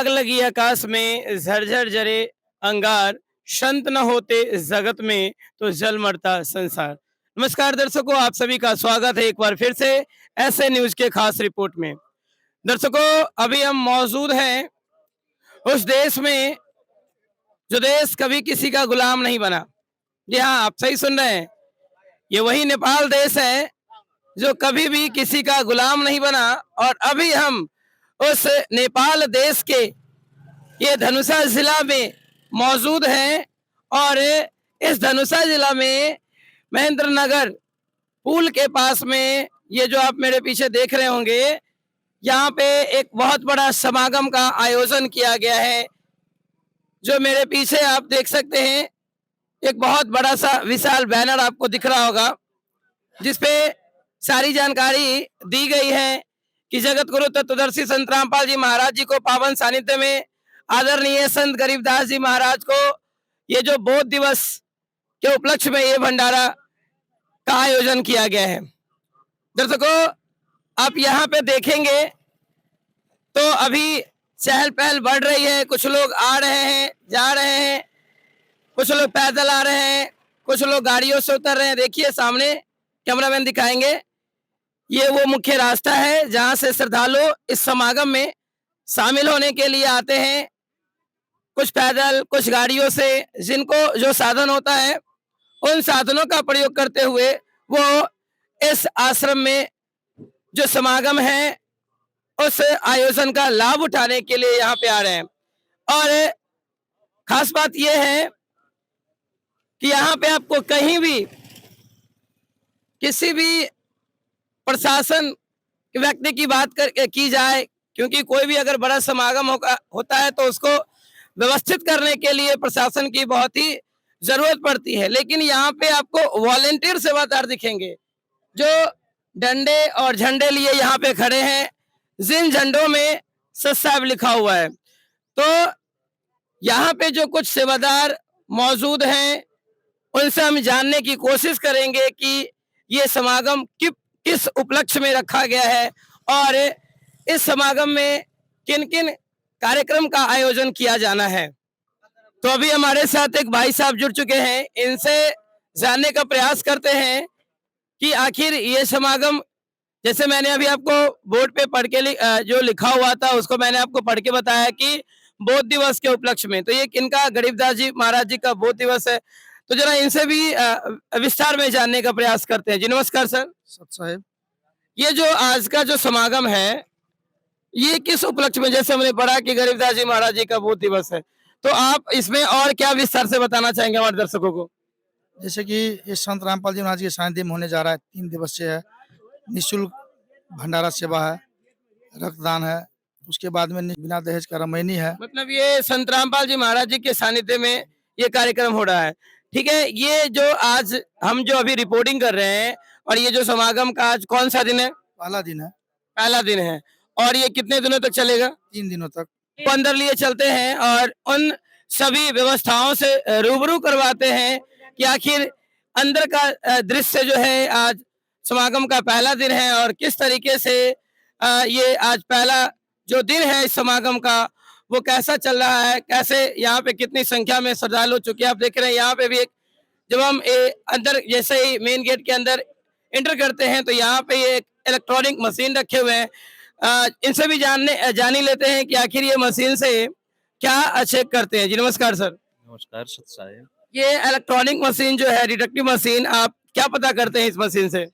आग लगी आकाश में झरझर जरे अंगार, संत न होते जगत में तो जल मरता संसार। नमस्कार दर्शकों, आप सभी का स्वागत है एक बार फिर से ऐसे न्यूज के खास रिपोर्ट में। दर्शकों, अभी हम मौजूद हैं उस देश में जो देश कभी किसी का गुलाम नहीं बना। जी हाँ, आप सही सुन रहे हैं। ये वही नेपाल देश है जो कभी भी किसी का गुलाम नहीं बना। और अभी हम उस नेपाल देश के ये धनुषा जिला में मौजूद हैं। और इस धनुषा जिला में महेंद्र नगर पुल के पास में ये जो आप मेरे पीछे देख रहे होंगे, यहाँ पे एक बहुत बड़ा समागम का आयोजन किया गया है। जो मेरे पीछे आप देख सकते हैं, एक बहुत बड़ा सा विशाल बैनर आपको दिख रहा होगा, जिसपे सारी जानकारी दी गई है कि जगत गुरु तत्वदर्शी संत रामपाल जी महाराज जी को पावन सानिध्य में आदरणीय संत गरीबदास जी महाराज को ये जो बोध दिवस के उपलक्ष्य में ये भंडारा का आयोजन किया गया है। दर्शकों, आप यहाँ पे देखेंगे तो अभी चहल पहल बढ़ रही है। कुछ लोग आ रहे हैं, जा रहे हैं, कुछ लोग पैदल आ रहे हैं, कुछ लोग गाड़ियों से उतर रहे हैं। देखिए सामने कैमरामैन दिखाएंगे, ये वो मुख्य रास्ता है जहां से श्रद्धालु इस समागम में शामिल होने के लिए आते हैं। कुछ पैदल, कुछ गाड़ियों से, जिनको जो साधन होता है उन साधनों का प्रयोग करते हुए वो इस आश्रम में जो समागम है उस आयोजन का लाभ उठाने के लिए यहाँ पे आ रहे हैं। और खास बात यह है कि यहाँ पे आपको कहीं भी किसी भी प्रशासन के व्यक्ति की बात की जाए, क्योंकि कोई भी अगर बड़ा समागम होता है तो उसको व्यवस्थित करने के लिए प्रशासन की बहुत ही जरूरत पड़ती है। लेकिन यहाँ पे आपको वॉलेंटियर सेवादार दिखेंगे जो डंडे और झंडे लिए यहाँ पे खड़े हैं, जिन झंडों में सच साहब लिखा हुआ है। तो यहाँ पे जो कुछ सेवादार मौजूद हैं उनसे हम जानने की कोशिश करेंगे कि ये समागम किस उपलक्ष्य में रखा गया है और इस समागम में किन किन कार्यक्रम का आयोजन किया जाना है। तो अभी हमारे साथ एक भाई साहब जुड़ चुके हैं, इनसे जानने का प्रयास करते हैं कि आखिर ये समागम, जैसे मैंने अभी आपको बोर्ड पे पढ़ के जो लिखा हुआ था उसको मैंने आपको पढ़ के बताया कि बोध दिवस के उपलक्ष्य में, तो ये किनका, गरीबदास जी महाराज जी का बोध दिवस है। तो जरा इनसे भी विस्तार में जानने का प्रयास करते हैं। जी नमस्कार सर। सत साहेब, ये जो आज का जो समागम है ये किस उपलक्ष्य में, जैसे हमने पढ़ा कि गरीबदास जी महाराज जी का बोध दिवस है, तो आप इसमें और क्या विस्तार से बताना चाहेंगे हमारे दर्शकों को। जैसे कि ये संत रामपाल जी महाराज के सानिध्य में होने जा रहा है, 3 दिवसीय है। निःशुल्क भंडारा सेवा है, रक्तदान है, उसके बाद में बिना दहेज का रामायणी है। मतलब ये संत रामपाल जी महाराज जी के सानिध्य में ये कार्यक्रम हो रहा है। ठीक है, ये जो आज हम जो अभी रिपोर्टिंग कर रहे हैं और ये जो समागम का आज कौन सा दिन है? पहला दिन है। पहला दिन है। और ये कितने दिनों तक चलेगा? 3 दिनों तक। वो अंदर लिए चलते हैं और उन सभी व्यवस्थाओं से रूबरू करवाते हैं कि आखिर अंदर का दृश्य जो है आज समागम का पहला दिन है और किस तरीके से ये आज पहला जो दिन है इस समागम का वो कैसा चल रहा है, कैसे यहाँ पे कितनी संख्या में श्रद्धालु, चुके आप देख रहे हैं यहाँ पे भी एक, जब हम अंदर जैसे ही मेन गेट के अंदर एंटर करते हैं तो यहाँ पे ये एक इलेक्ट्रॉनिक मशीन रखे हुए हैं। इनसे भी जान ही लेते हैं कि आखिर ये मशीन से क्या चेक करते हैं। जी नमस्कार सर। नमस्कार सत साहेब। ये इलेक्ट्रॉनिक मशीन जो है, डिटेक्टिव मशीन, आप क्या पता करते हैं इस मशीन से?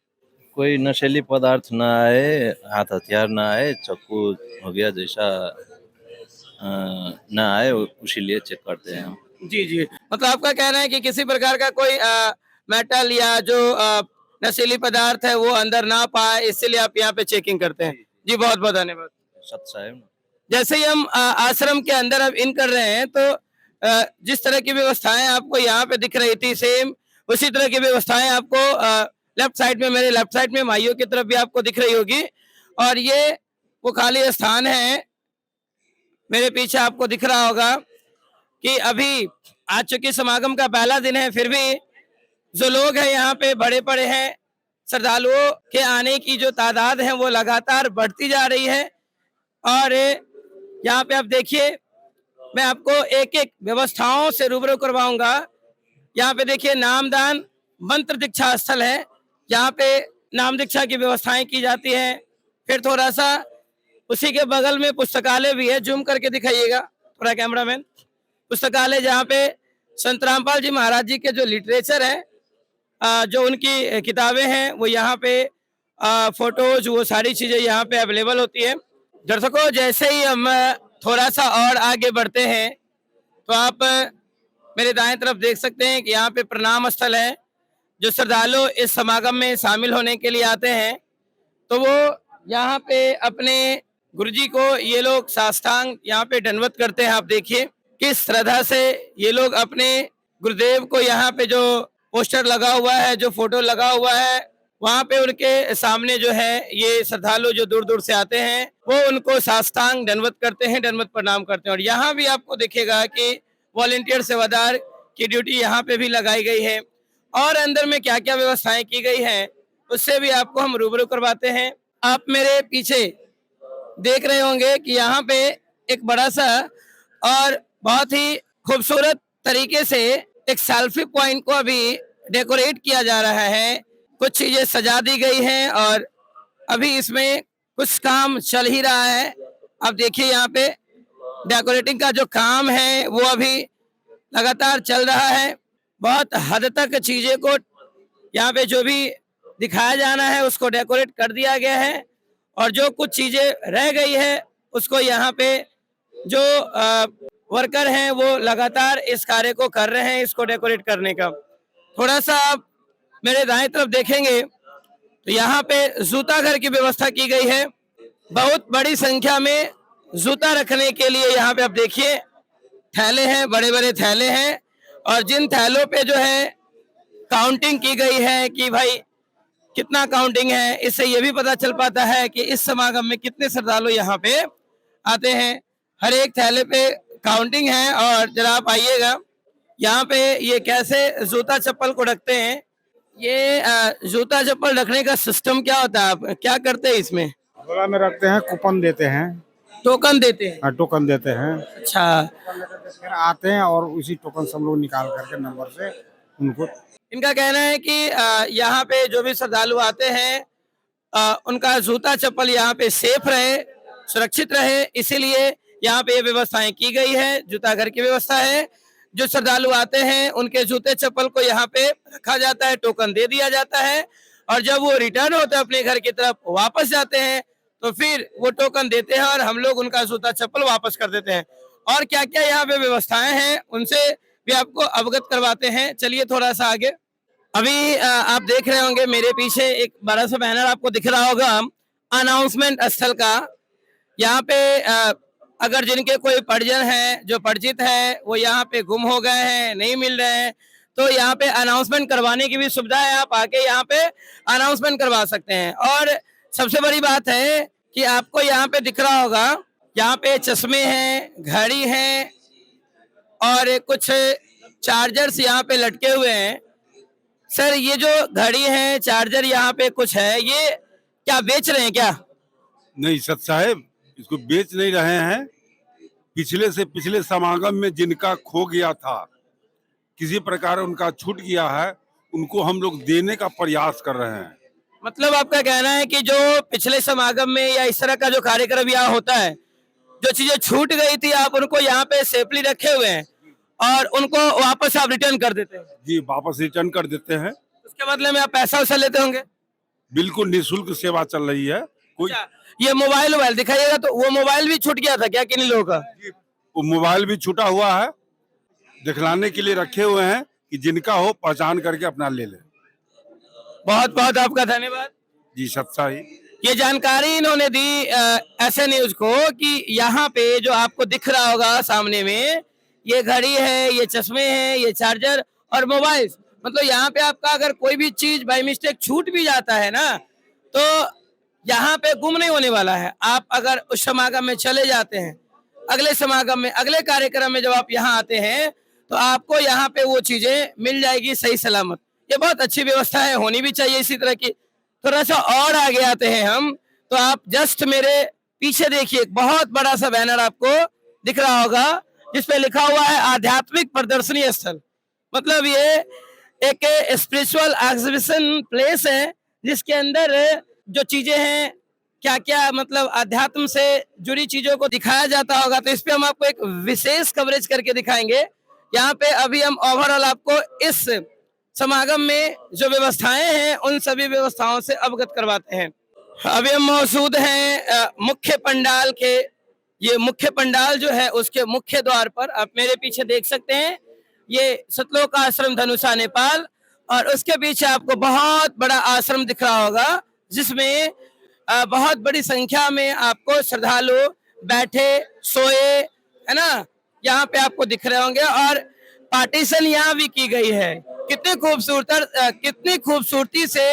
कोई नशीली पदार्थ ना आए, हाथ हथियार ना आए, चाकू हो गया जैसा ना आए, उसी लिए चेक करते हैं हम। जी जी, मतलब आपका कहना है कि किसी प्रकार का कोई मेटल या जो नशीली पदार्थ है वो अंदर ना पाए, इसलिए आप यहाँ पे चेकिंग करते हैं। जी बहुत बहुत धन्यवाद सत साहेब। जैसे ही हम आश्रम के अंदर अब इन कर रहे हैं तो जिस तरह की व्यवस्थाएं आपको यहाँ पे दिख रही थी, सेम उसी तरह की व्यवस्थाएं आपको लेफ्ट साइड में, मेरे लेफ्ट साइड में माइयों की तरफ भी आपको दिख रही होगी। और ये वो खाली स्थान है, मेरे पीछे आपको दिख रहा होगा कि अभी आज चूंकि समागम का पहला दिन है, फिर भी जो लोग हैं यहाँ पे बड़े बड़े हैं, श्रद्धालुओं के आने की जो तादाद है वो लगातार बढ़ती जा रही है। और यहाँ पे आप देखिए, मैं आपको एक एक व्यवस्थाओं से रूबरू करवाऊंगा। यहाँ पे देखिए नामदान मंत्र दीक्षा स्थल है, यहाँ पे नाम दीक्षा की व्यवस्थाएं की जाती हैं। फिर थोड़ा सा उसी के बगल में पुस्तकालय भी है, जूम करके दिखाइएगा थोड़ा कैमरामैन। पुस्तकालय जहाँ पे संत रामपाल जी महाराज जी के जो लिटरेचर है, जो उनकी किताबें हैं वो यहाँ पे, फोटोज, वो सारी चीजें यहाँ पे अवेलेबल होती है। दर्शकों, जैसे ही हम थोड़ा सा और आगे बढ़ते हैं तो आप मेरे दाएं तरफ देख सकते हैं कि यहाँ पे प्रणाम स्थल है। जो श्रद्धालु इस समागम में शामिल होने के लिए आते हैं तो वो यहाँ पे अपने गुरुजी को ये लोग साष्टांग यहाँ पे दंडवत करते हैं। आप देखिए किस श्रद्धा से ये लोग अपने गुरुदेव को, यहाँ पे जो पोस्टर लगा हुआ है, जो फोटो लगा हुआ है, वहां पे उनके सामने जो है ये श्रद्धालु जो दूर दूर से आते हैं वो उनको साष्टांग दंडवत करते हैं, दंडवत प्रणाम करते हैं। और यहाँ भी आपको दिखेगा कि वॉलेंटियर सेवादार की ड्यूटी यहाँ पे भी लगाई गई है, और अंदर में क्या क्या व्यवस्थाएं की गई हैं उससे भी आपको हम रूबरू करवाते हैं। आप मेरे पीछे देख रहे होंगे कि यहाँ पे एक बड़ा सा और बहुत ही खूबसूरत तरीके से एक सेल्फी पॉइंट को अभी डेकोरेट किया जा रहा है। कुछ चीजें सजा दी गई हैं और अभी इसमें कुछ काम चल ही रहा है। आप देखिए यहाँ पे डेकोरेटिंग का जो काम है वो अभी लगातार चल रहा है। बहुत हद तक चीजें को यहाँ पे जो भी दिखाया जाना है उसको डेकोरेट कर दिया गया है, और जो कुछ चीजें रह गई है उसको यहाँ पे जो वर्कर हैं वो लगातार इस कार्य को कर रहे हैं, इसको डेकोरेट करने का। थोड़ा सा आप मेरे दाएं तरफ देखेंगे तो यहाँ पे जूता घर की व्यवस्था की गई है। बहुत बड़ी संख्या में जूता रखने के लिए यहाँ पे आप देखिए थैले हैं, बड़े बड़े थैले हैं, और जिन थैलों पे जो है काउंटिंग की गई है कि भाई कितना काउंटिंग है, इससे ये भी पता चल पाता है कि इस समागम में कितने श्रद्धालु यहाँ पे आते हैं। हर एक थैले पे काउंटिंग है। और जरा आप आइएगा यहाँ पे, ये कैसे जूता चप्पल को रखते हैं। ये जूता चप्पल रखने का सिस्टम क्या होता है, आप क्या करते हैं इसमें? गला में रखते हैं, कूपन देते हैं, टोकन देते हैं? हाँ, टोकन देते हैं। अच्छा, फिर आते हैं और उसी टोकन से हम लोग निकाल करके नंबर से उनको। इनका कहना है कि यहाँ पे जो भी श्रद्धालु आते हैं उनका जूता चप्पल यहाँ पे सेफ रहे, सुरक्षित रहे, इसीलिए यहाँ पे ये व्यवस्थाएं की गई है। जूता घर की व्यवस्था है। जो श्रद्धालु आते हैं उनके जूते चप्पल को यहाँ पे रखा जाता है, टोकन दे दिया जाता है, और जब वो रिटर्न होते हैं अपने घर की तरफ वापस जाते हैं तो फिर वो टोकन देते हैं और हम लोग उनका जूता चप्पल वापस कर देते हैं। और क्या क्या यहाँ पे व्यवस्थाएं हैं उनसे भी आपको अवगत करवाते हैं। चलिए थोड़ा सा आगे। अभी आप देख रहे होंगे मेरे पीछे एक बड़ा सा बैनर आपको दिख रहा होगा अनाउंसमेंट स्थल का। यहाँ पे अगर जिनके कोई परिजन है, जो परिचित है, वो यहाँ पे गुम हो गए हैं, नहीं मिल रहे हैं, तो यहाँ पे अनाउंसमेंट करवाने की भी सुविधा है। आप आके यहाँ पे अनाउंसमेंट करवा सकते हैं। और सबसे बड़ी बात है कि आपको यहाँ पे दिख रहा होगा, यहाँ पे चश्मे हैं, घड़ी है, और कुछ चार्जर्स यहाँ पे लटके हुए हैं। सर, ये जो घड़ी है, चार्जर यहाँ पे कुछ है, ये क्या बेच रहे हैं क्या? नहीं सत साहेब, इसको बेच नहीं रहे हैं। पिछले से पिछले समागम में जिनका खो गया था, किसी प्रकार उनका छूट गया है, उनको हम लोग देने का प्रयास कर रहे हैं। मतलब आपका कहना है कि जो पिछले समागम में या इस तरह का जो कार्यक्रम यहाँ होता है, जो चीजें छूट गई थी, आप उनको यहाँ पे सेफली रखे हुए हैं और उनको वापस आप रिटर्न कर देते हैं? जी, वापस रिटर्न कर देते हैं। उसके बदले में आप पैसा वैसा लेते होंगे? बिल्कुल निःशुल्क सेवा चल रही है। कोई ये मोबाइल दिखाइएगा, तो वो मोबाइल भी छूट गया था क्या किन लोगों का? वो मोबाइल भी छूटा हुआ है, दिखलाने के लिए रखे हुए हैं कि जिनका हो पहचान करके अपना ले ले। बहुत बहुत आपका धन्यवाद जी सत साहिब। ये जानकारी इन्होंने दी ऐसे न्यूज को कि यहाँ पे जो आपको दिख रहा होगा सामने में, ये घड़ी है, ये चश्मे हैं, ये चार्जर और मोबाइल, मतलब यहाँ पे आपका अगर कोई भी चीज बाय मिस्टेक छूट भी जाता है ना, तो यहाँ पे गुम नहीं होने वाला है। आप अगर उस समागम में चले जाते हैं, अगले समागम में, अगले कार्यक्रम में जब आप यहाँ आते हैं तो आपको यहाँ पे वो चीजें मिल जाएगी सही सलामत। ये बहुत अच्छी व्यवस्था है, होनी भी चाहिए इसी तरह की। थोड़ा सा और आगे आते हैं हम, तो आप जस्ट मेरे पीछे देखिए एक बहुत बड़ा सा बैनर आपको दिख रहा होगा जिसपे लिखा हुआ है आध्यात्मिक प्रदर्शनी स्थल। मतलब ये एक स्पिरिचुअल एग्जीबिशन प्लेस है जिसके अंदर जो चीजें हैं क्या क्या मतलब अध्यात्म से जुड़ी चीजों को दिखाया जाता होगा। तो इस पे हम आपको एक विशेष कवरेज करके दिखाएंगे। यहाँ पे अभी हम ओवरऑल आपको इस समागम में जो व्यवस्थाएं हैं उन सभी व्यवस्थाओं से अवगत करवाते हैं। अभी हम मौजूद हैं मुख्य पंडाल के। ये मुख्य पंडाल जो है उसके मुख्य द्वार पर आप मेरे पीछे देख सकते हैं। ये सतलोक आश्रम धनुषा नेपाल और उसके पीछे आपको बहुत बड़ा आश्रम दिख रहा होगा जिसमें बहुत बड़ी संख्या में आपको श्रद्धालु बैठे सोए है ना, यहाँ पे आपको दिख रहे होंगे। और पार्टीशन यहाँ भी की गई है। कितनी खूबसूरती से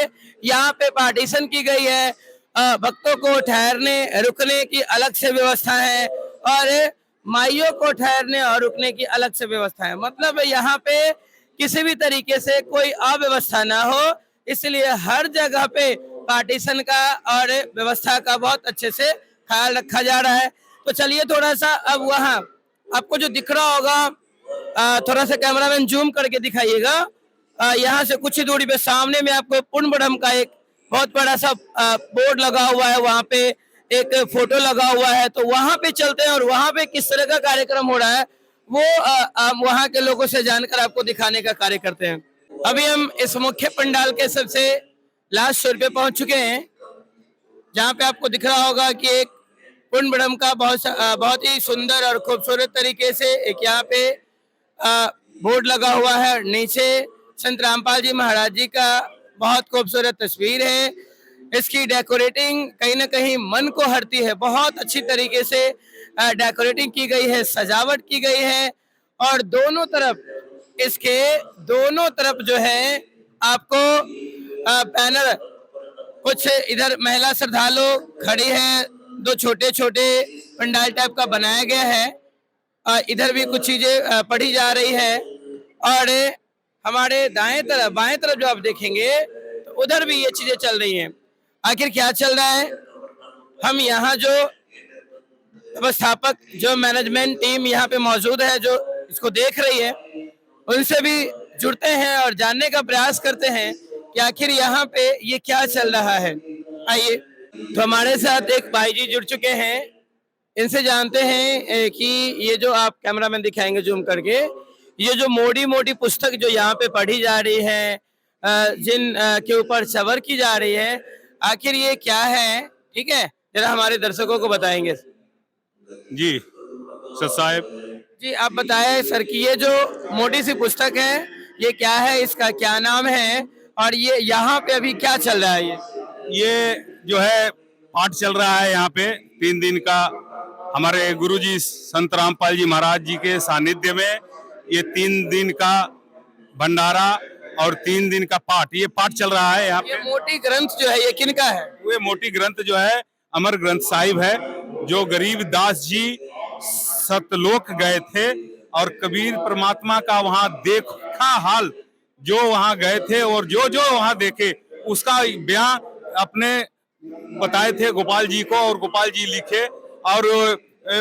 यहाँ पे पार्टीशन की गई है। भक्तों को ठहरने रुकने की अलग से व्यवस्था है और माइयों को ठहरने और रुकने की अलग से व्यवस्था है। मतलब यहाँ पे किसी भी तरीके से कोई अव्यवस्था ना हो, इसलिए हर जगह पे पार्टीशन का और व्यवस्था का बहुत अच्छे से ख्याल रखा जा रहा है। तो चलिए थोड़ा सा अब वहाँ आपको जो दिख रहा होगा थोड़ा सा कैमरामैन जूम करके दिखाइएगा। यहाँ से कुछ ही दूरी पे सामने में आपको पूर्ण ब्रह्म का एक बहुत बड़ा सा बोर्ड लगा हुआ है, वहाँ पे एक फोटो लगा हुआ है। तो वहाँ पे चलते हैं और वहाँ पे किस तरह का कार्यक्रम हो रहा है वो वहाँ के लोगों से जानकर आपको दिखाने का कार्य करते हैं। अभी हम इस मुख्य पंडाल के सबसे लास्ट छोर पे पहुंच चुके हैं जहाँ पे आपको दिख रहा होगा कि एक पूर्ण ब्रह्म का बहुत ही सुंदर और खूबसूरत तरीके से एक यहाँ पे बोर्ड लगा हुआ है। नीचे संत रामपाल जी महाराज जी का बहुत खूबसूरत तस्वीर है। इसकी डेकोरेटिंग कहीं ना कहीं मन को हरती है। बहुत अच्छी तरीके से डेकोरेटिंग की गई है, सजावट की गई है और दोनों तरफ जो है आपको बैनर, कुछ इधर महिला श्रद्धालु खड़ी है, दो छोटे छोटे पंडाल टाइप का बनाया गया है। इधर भी कुछ चीजें पढ़ी जा रही है और हमारे बाएं तरफ जो आप देखेंगे तो उधर भी ये चीजें चल रही हैं। आखिर क्या चल रहा है, हम यहाँ जो व्यवस्थापक जो मैनेजमेंट टीम यहाँ पे मौजूद है जो इसको देख रही है उनसे भी जुड़ते हैं और जानने का प्रयास करते हैं कि आखिर यहाँ पे ये क्या चल रहा है। आइए, तो हमारे साथ एक भाई जी जुड़ चुके हैं, इनसे जानते हैं कि ये जो आप कैमरामैन दिखाएंगे जूम करके, ये जो मोटी मोटी पुस्तक जो यहाँ पे पढ़ी जा रही है, जिन के ऊपर सवर की जा रही है, आखिर ये क्या है, ठीक है, जरा हमारे दर्शकों को बताएंगे। जी सर साहब जी आप बताएं सर कि ये जो मोटी सी पुस्तक है ये क्या है, इसका क्या नाम है और ये यहाँ पे अभी क्या चल रहा है। ये जो है पाठ चल रहा है यहाँ पे 3 दिन का। हमारे गुरुजी संत रामपाल जी महाराज जी के सानिध्य में ये 3 दिन का भंडारा और 3 दिन का पाठ, ये पाठ चल रहा है यहाँ पे। ये मोटी ग्रंथ जो है ये किनका है? ये मोटी ग्रंथ जो है अमर ग्रंथ साहिब है, जो गरीब दास जी सतलोक गए थे और कबीर परमात्मा का वहाँ देखा हाल, जो वहाँ गए थे और जो जो वहाँ देखे उसका बयान अपने बताए थे गोपाल जी को और गोपाल जी लिखे और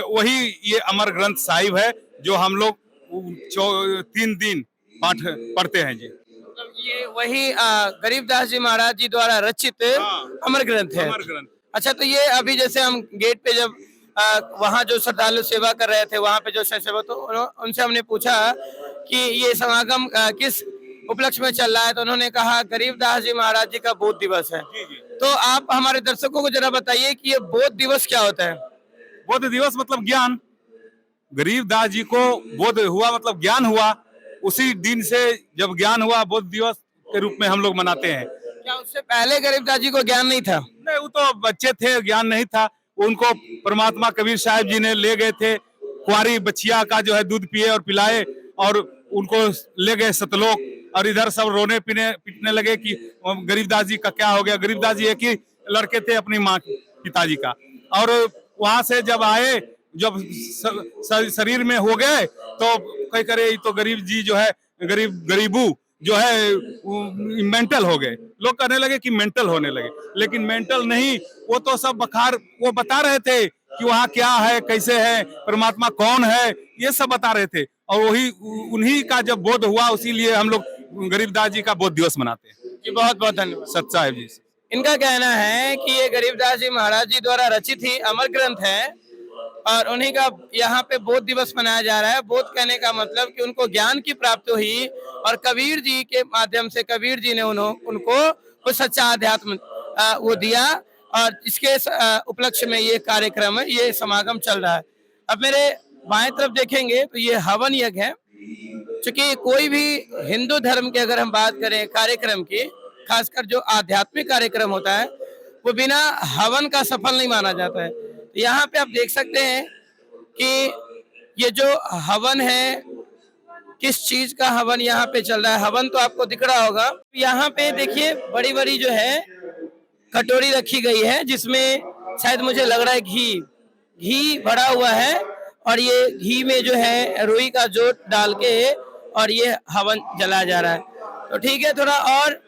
वही ये अमर ग्रंथ साहिब है जो हम लोग 3 दिन पाठ पढ़ते हैं जी। ये वही गरीबदास जी महाराज जी द्वारा रचित अमर ग्रंथ है। अमर ग्रंथ। अच्छा, तो ये अभी जैसे हम गेट पे जब वहाँ जो श्रद्धालु सेवा कर रहे थे वहाँ पे जो सेवा, तो उनसे हमने पूछा कि ये समागम किस उपलक्ष्य में चल रहा है, तो उन्होंने कहा गरीबदास जी महाराज जी का बोध दिवस है। तो आप हमारे दर्शकों को जरा बताइए कि ये बोध दिवस क्या होता है। बोध दिवस मतलब ज्ञान, गरीबदास जी को बोध हुआ मतलब ज्ञान हुआ, उसी दिन से जब ज्ञान हुआ बोध दिवस के रूप में हम लोग मनाते हैं। क्या उससे पहले गरीबदास जी को ज्ञान नहीं था? नहीं, वो तो बच्चे थे, ज्ञान नहीं था। उनको परमात्मा कबीर साहब जी ने ले गए थे, कुंवारी बच्चिया का जो है दूध पिए और पिलाए और उनको ले गए सतलोक और इधर सब रोने पीटने लगे कि गरीबदास जी का क्या हो गया। गरीबदास जी एक ही लड़के थे अपनी माँ पिताजी का, और वहां से जब आए, जब शरीर में हो गए तो कई करे तो गरीब जी जो है गरीबू जो है मेंटल हो गए। लोग कहने लगे कि मेंटल होने लगे, लेकिन मेंटल नहीं, वो तो सब बखार वो बता रहे थे कि वहाँ क्या है, कैसे है, परमात्मा कौन है, ये सब बता रहे थे। और वही उन्हीं का जब बोध हुआ, उसीलिए हम लोग गरीबदास जी का बोध दिवस मनाते हैं। जी बहुत बहुत धन्यवाद। सत साहिब जी। इनका कहना है कि ये गरीबदास जी महाराज जी द्वारा रचित ही अमर ग्रंथ है और उन्हीं का यहाँ पे बोध दिवस मनाया जा रहा है। बोध कहने का मतलब कि उनको ज्ञान की प्राप्ति हुई और कबीर जी के माध्यम से कबीर जी ने उनको वो सच्चा अध्यात्म वो दिया और इसके उपलक्ष्य में ये कार्यक्रम है, ये समागम चल रहा है। अब मेरे बाएं तरफ देखेंगे तो ये हवन यज्ञ है। क्योंकि कोई भी हिंदू धर्म की अगर हम बात करें कार्यक्रम की, खासकर जो आध्यात्मिक कार्यक्रम होता है वो बिना हवन का सफल नहीं माना जाता है। यहाँ पे आप देख सकते हैं कि ये जो हवन है, किस चीज का हवन यहाँ पे चल रहा है। हवन तो आपको दिख रहा होगा। यहाँ पे देखिए बड़ी बड़ी जो है कटोरी रखी गई है जिसमें शायद मुझे लग रहा है घी भरा हुआ है और ये घी में जो है रुई का जोत डाल के और ये हवन जलाया जा रहा है। तो ठीक है, थोड़ा और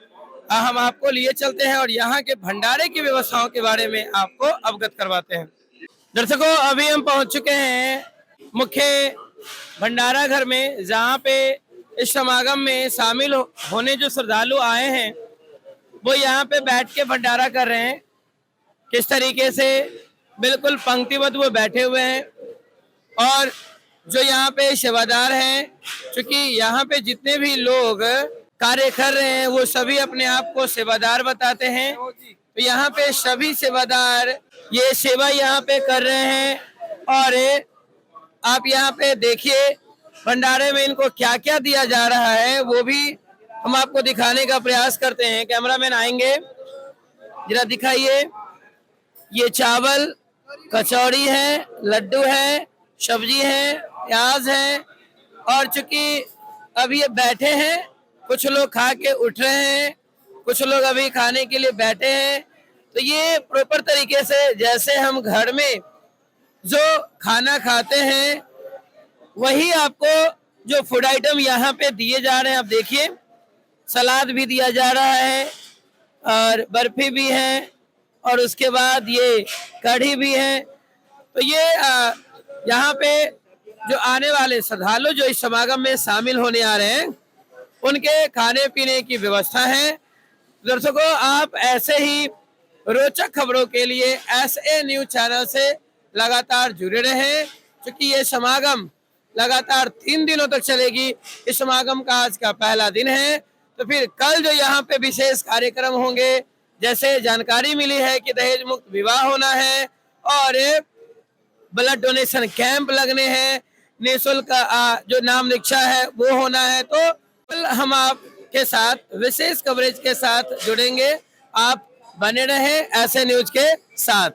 हम आपको लिए चलते हैं और यहाँ के भंडारे की व्यवस्थाओं के बारे में आपको अवगत करवाते हैं। दर्शकों, अभी हम पहुंच चुके हैं मुख्य भंडारा घर में, जहाँ पे इस समागम में शामिल होने जो श्रद्धालु आए हैं वो यहाँ पे बैठ के भंडारा कर रहे हैं। किस तरीके से बिल्कुल पंक्तिबद्ध वो बैठे हुए हैं और जो यहाँ पे सेवादार हैं, क्योंकि यहाँ पे जितने भी लोग कार्य कर रहे हैं वो सभी अपने आप को सेवादार बताते हैं। तो यहाँ पे सभी सेवादार ये सेवा यहाँ पे कर रहे हैं और आप यहाँ पे देखिए भंडारे में इनको क्या क्या दिया जा रहा है वो भी हम आपको दिखाने का प्रयास करते हैं। कैमरामैन आएंगे, जरा दिखाइए। ये चावल, कचौड़ी है, लड्डू है, सब्जी है, प्याज है और चूंकि अभी ये बैठे हैं, कुछ लोग खा के उठ रहे हैं, कुछ लोग अभी खाने के लिए बैठे हैं। तो ये प्रॉपर तरीके से जैसे हम घर में जो खाना खाते हैं वही आपको जो फूड आइटम यहाँ पे दिए जा रहे हैं। आप देखिए सलाद भी दिया जा रहा है और बर्फी भी है और उसके बाद ये कढ़ी भी है। तो ये यहाँ पे जो आने वाले श्रद्धालु जो इस समागम में शामिल होने आ रहे हैं उनके खाने पीने की व्यवस्था है। दर्शकों, आप ऐसे ही रोचक खबरों के लिए SA न्यूज चैनल से लगातार जुड़े रहें, क्योंकि ये समागम लगातार 3 दिनों तक चलेगी। इस समागम का आज का पहला दिन है, तो फिर कल जो यहाँ पे विशेष कार्यक्रम होंगे, जैसे जानकारी मिली है कि दहेज मुक्त विवाह होना है और ब्लड डोनेशन कैंप लगने हैं, निःशुल्क जो नाम निक्षा है वो होना है। तो कल हम आपके साथ विशेष कवरेज के साथ जुड़ेंगे। आप बने रहें ऐसे न्यूज के साथ।